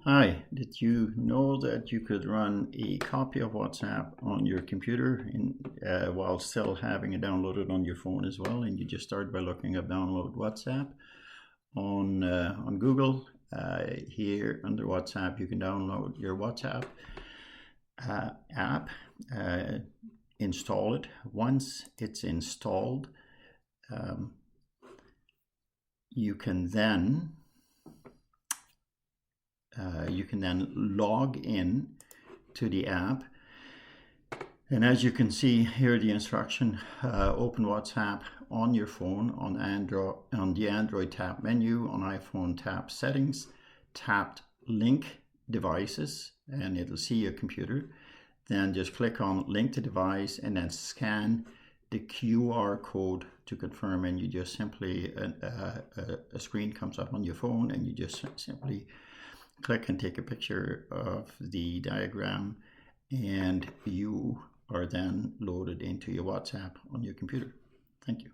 Hi, did you know that you could run a copy of WhatsApp on your computer while still having it downloaded on your phone as well? And you just start by looking up download WhatsApp on Google. Here under WhatsApp, you can download your WhatsApp app, uh, install it. Once it's installed, um, you can then log in to the app. And as you can see here, the instruction, open WhatsApp on your phone on Android, on the Android tap menu, on iPhone tap settings, tapped link devices, and it'll see your computer. Then just click on link to device and then scan the QR code to confirm, and you just simply, a screen comes up on your phone and you just simply click and take a picture of the diagram, and you are then loaded into your WhatsApp on your computer. Thank you.